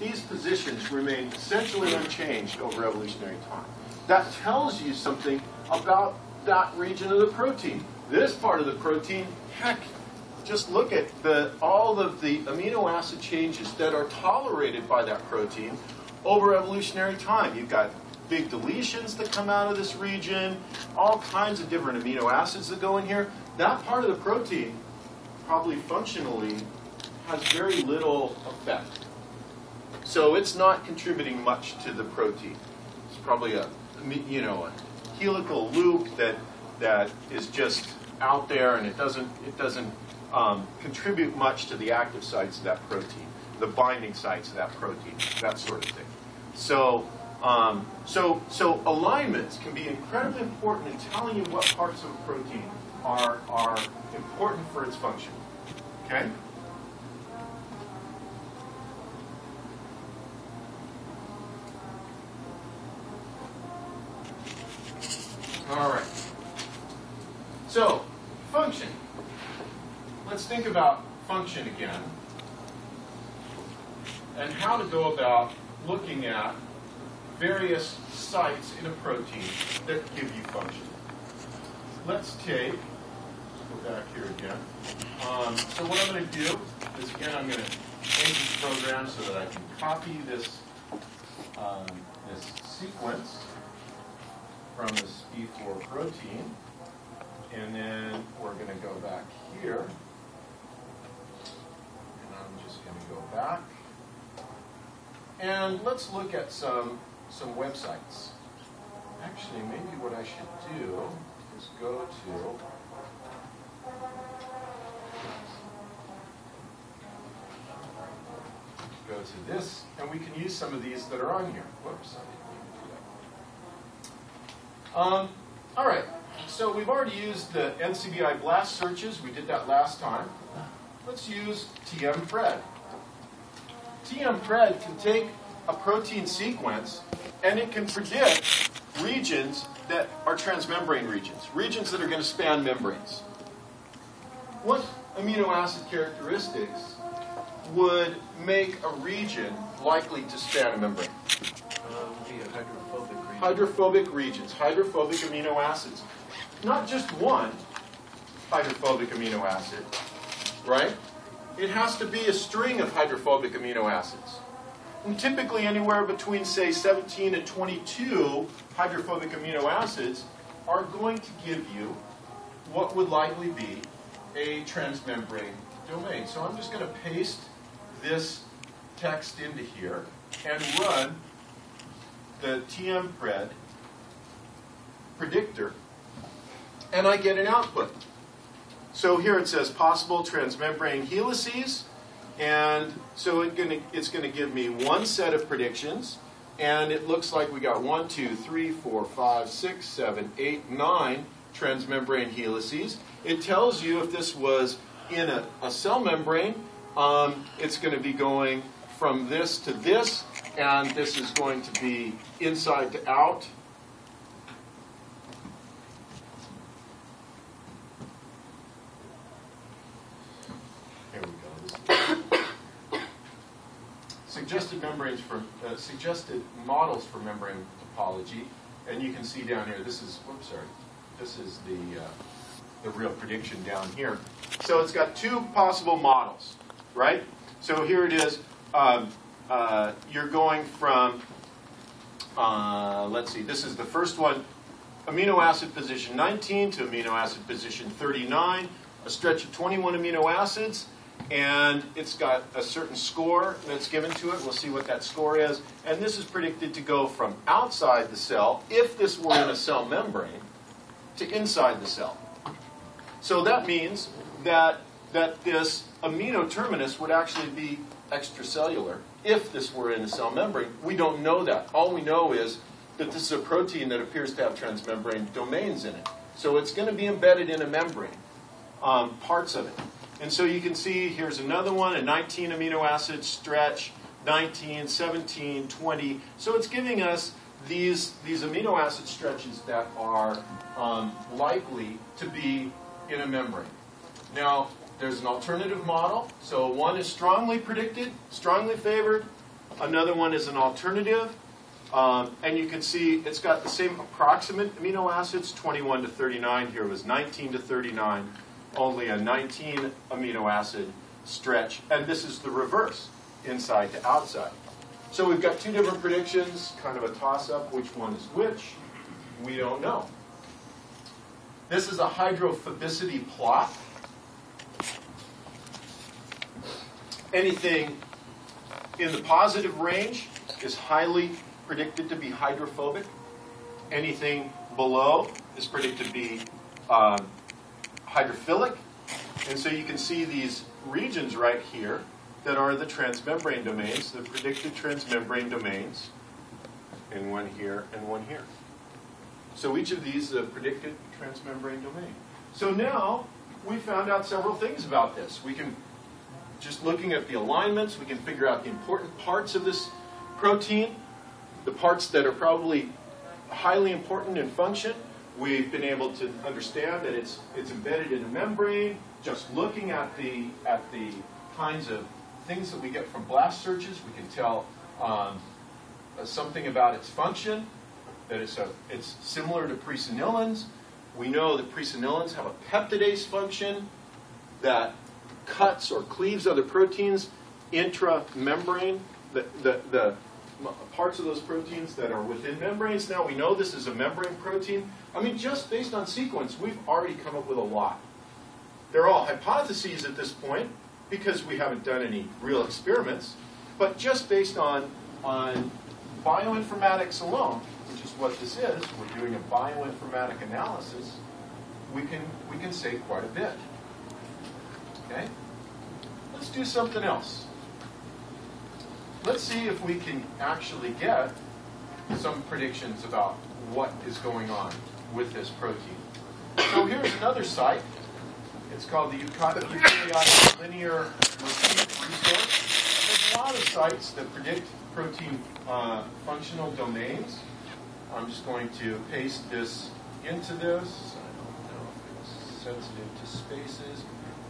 these positions remain essentially unchanged over evolutionary time. That tells you something about that region of the protein. This part of the protein, heck, just look at all of the amino acid changes that are tolerated by that protein over evolutionary time. You've got big deletions that come out of this region, all kinds of different amino acids that go in here. That part of the protein probably functionally has very little effect. So it's not contributing much to the protein. It's probably a helical loop that is just out there, and it doesn't contribute much to the active sites of that protein, the binding sites of that protein, that sort of thing. So alignments can be incredibly important in telling you what parts of a protein are important for its function. Okay? All right. So, function. Let's think about function again and how to go about looking at various sites in a protein that give you function. Let's go back here again. So what I'm going to do is, again, I'm going to change this program so that I can copy this, this sequence from this B4 protein. And then we're going to go back here. And I'm just going to go back. And let's look at some websites. Actually, maybe what I should do is go to this, and we can use some of these that are on here. Whoops, I didn't mean to do that. All right, so we've already used the NCBI BLAST searches. We did that last time. Let's use TM-PRED. TM-PRED can take a protein sequence and it can predict regions that are transmembrane regions that are going to span membranes. What amino acid characteristics would make a region likely to span a membrane? Hydrophobic regions, hydrophobic amino acids. Not just one hydrophobic amino acid, right? It has to be a string of hydrophobic amino acids. And typically anywhere between, say, 17 and 22 hydrophobic amino acids are going to give you what would likely be a transmembrane domain. So I'm just going to paste this text into here and run the TM-PRED predictor, and I get an output. So here it says possible transmembrane helices, and so it's going to give me one set of predictions, and it looks like we got 1, 2, 3, 4, 5, 6, 7, 8, 9 transmembrane helices. It tells you if this was in a cell membrane, it's going to be going from this to this, and this is going to be inside to out. Here we go. Suggested membranes for suggested models for membrane topology, and you can see down here. This is This is the real prediction down here. So it's got two possible models, right? So here it is. You're going from, let's see, this is the first one, amino acid position 19 to amino acid position 39, a stretch of 21 amino acids, and it's got a certain score that's given to it. We'll see what that score is. And this is predicted to go from outside the cell, if this were in a cell membrane, to inside the cell. So that means that this amino terminus would actually be extracellular if this were in a cell membrane. We don't know that. All we know is that this is a protein that appears to have transmembrane domains in it. So it's going to be embedded in a membrane, parts of it. And so you can see here's another one, a 19 amino acid stretch, 19, 17, 20. So it's giving us these amino acid stretches that are likely to be in a membrane. Now, there's an alternative model. So one is strongly predicted, strongly favored. Another one is an alternative. And you can see it's got the same approximate amino acids, 21 to 39. Here was 19 to 39, only a 19 amino acid stretch. And this is the reverse, inside to outside. So we've got two different predictions, kind of a toss-up. Which one is which? We don't know. This is a hydrophobicity plot. Anything in the positive range is highly predicted to be hydrophobic. Anything below is predicted to be hydrophilic. And so you can see these regions right here that are the transmembrane domains, the predicted transmembrane domains, and one here and one here. So each of these is a predicted transmembrane domain. So now we found out several things about this. We can, just looking at the alignments, we can figure out the important parts of this protein, the parts that are probably highly important in function. We've been able to understand that it's embedded in a membrane. Just looking at the kinds of things that we get from blast searches, we can tell something about its function, that it's similar to presenilins. We know that presenilins have a peptidase function that cuts or cleaves other proteins intramembrane, the parts of those proteins that are within membranes. Now we know this is a membrane protein. I mean, just based on sequence, we've already come up with a lot. They're all hypotheses at this point because we haven't done any real experiments, but just based on bioinformatics alone, which is what this is, we're doing a bioinformatic analysis, we can say quite a bit. Okay? Let's do something else. Let's see if we can actually get some predictions about what is going on with this protein. So here's another site. It's called the Eukaryotic Linear Motif Resource. There's a lot of sites that predict protein functional domains. I'm just going to paste this into this. I don't know if it's sensitive to spaces.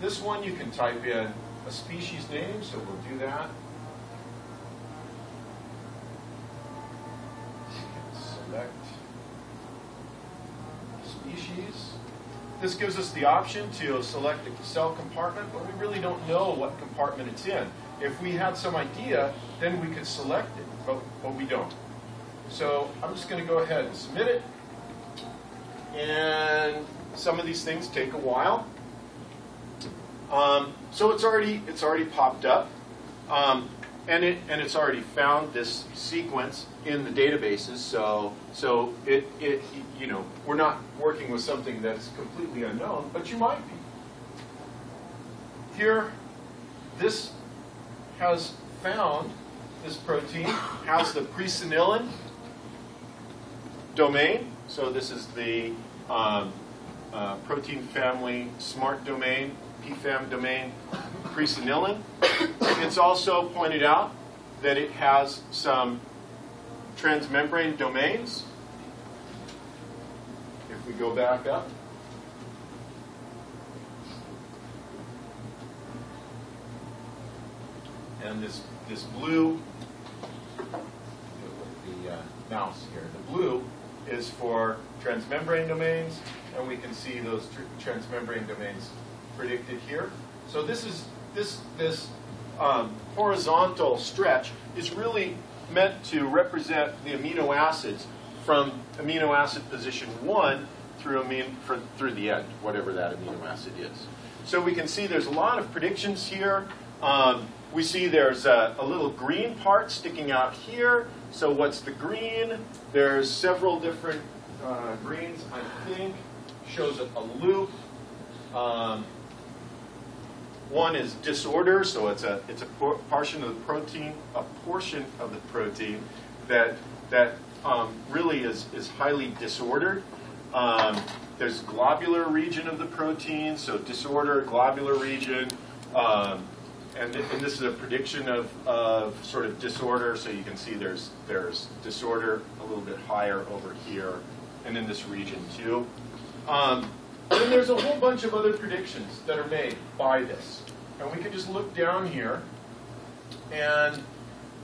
This one you can type in a species name, so we'll do that. Select species. This gives us the option to select a cell compartment, but we really don't know what compartment it's in. If we had some idea, then we could select it, but we don't. So I'm just going to go ahead and submit it. And some of these things take a while. So it's already popped up, and it's already found this sequence in the databases. So it you know, we're not working with something that's completely unknown, but you might be. Here, this has found this protein has the presenilin domain. So this is the protein family SMART domain, PFAM domain, presenilin. It's also pointed out that it has some transmembrane domains. If we go back up, and this blue, the mouse here, the blue is for transmembrane domains, and we can see those transmembrane domains predicted here. So this horizontal stretch is really meant to represent the amino acids from amino acid position 1 through the end, whatever that amino acid is. So we can see there's a lot of predictions here. We see there's a little green part sticking out here. So what's the green? There's several different greens, I think. Shows a loop. One is disorder, so it's a portion of the protein, that really is highly disordered. There's a globular region of the protein, so disorder, globular region, and this is a prediction of sort of disorder. So you can see there's disorder a little bit higher over here, and in this region too. Then there's a whole bunch of other predictions that are made by this. And we can just look down here, and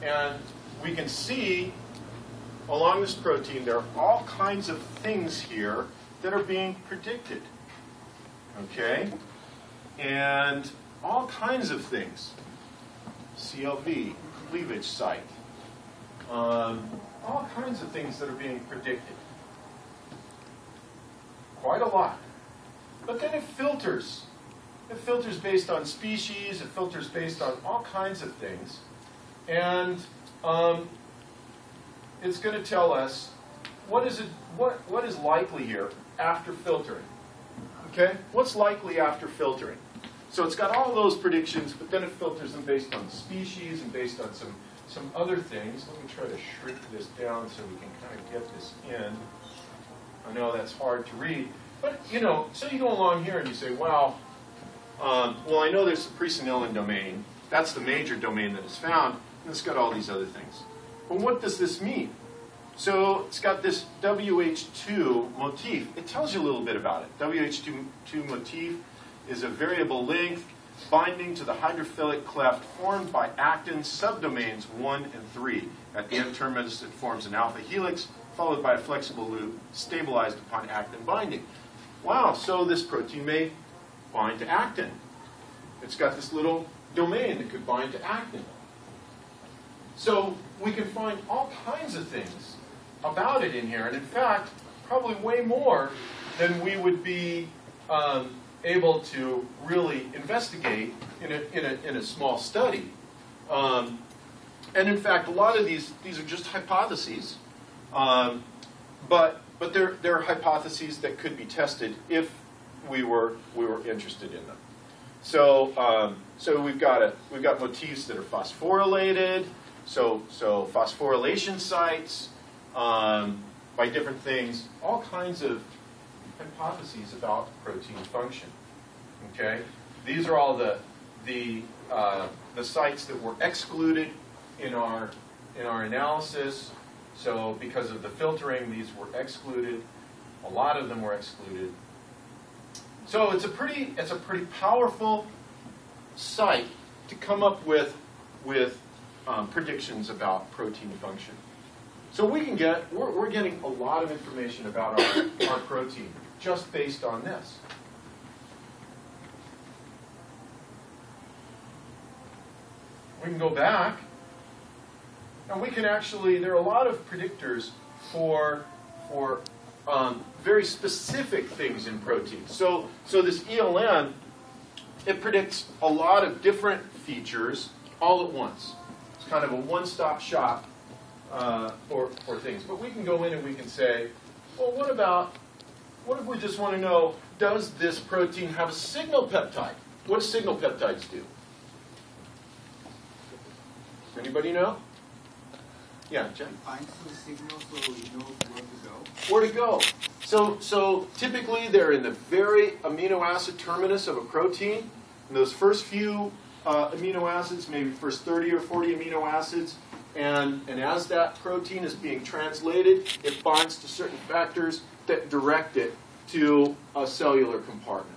And we can see along this protein there are all kinds of things here that are being predicted. Okay? And all kinds of things. CLV, cleavage site. All kinds of things that are being predicted. Quite a lot. But then it filters. It filters based on species. It filters based on all kinds of things. And it's going to tell us what is likely here after filtering. Okay? What's likely after filtering? So it's got all those predictions, but then it filters them based on species and based on some other things. Let me try to shrink this down so we can kind of get this in. I know that's hard to read. But, you know, so you go along here and you say, well, I know there's the presenilin domain. That's the major domain that is found. And it's got all these other things. But what does this mean? So it's got this WH2 motif. It tells you a little bit about it. WH2 motif is a variable length binding to the hydrophilic cleft formed by actin subdomains 1 and 3. At the N-terminus, it forms an alpha helix, followed by a flexible loop stabilized upon actin binding. Wow, so this protein may bind to actin. It's got this little domain that could bind to actin. So we can find all kinds of things about it in here, and in fact, probably way more than we would be able to really investigate in a small study. And in fact, a lot of these are just hypotheses, but they're hypotheses that could be tested if we were interested in them. So we've got motifs that are phosphorylated. So phosphorylation sites by different things, all kinds of hypotheses about protein function. Okay, these are all the sites that were excluded in our analysis. So because of the filtering, these were excluded. A lot of them were excluded. So it's a pretty powerful site to come up with predictions about protein function. So we're getting a lot of information about our protein just based on this. We can go back, and we can actually, there are a lot of predictors for very specific things in proteins. So this ELN, it predicts a lot of different features all at once. It's kind of a one-stop shop for things. But we can go in and we can say, well, what if we just want to know, does this protein have a signal peptide? What do signal peptides do? Anybody know? Yeah, Jen? It finds the signal so you know Where where to go. to go? So typically they're in the very amino acid terminus of a protein. And those first few amino acids, maybe first 30 or 40 amino acids, and as that protein is being translated, it binds to certain factors that direct it to a cellular compartment.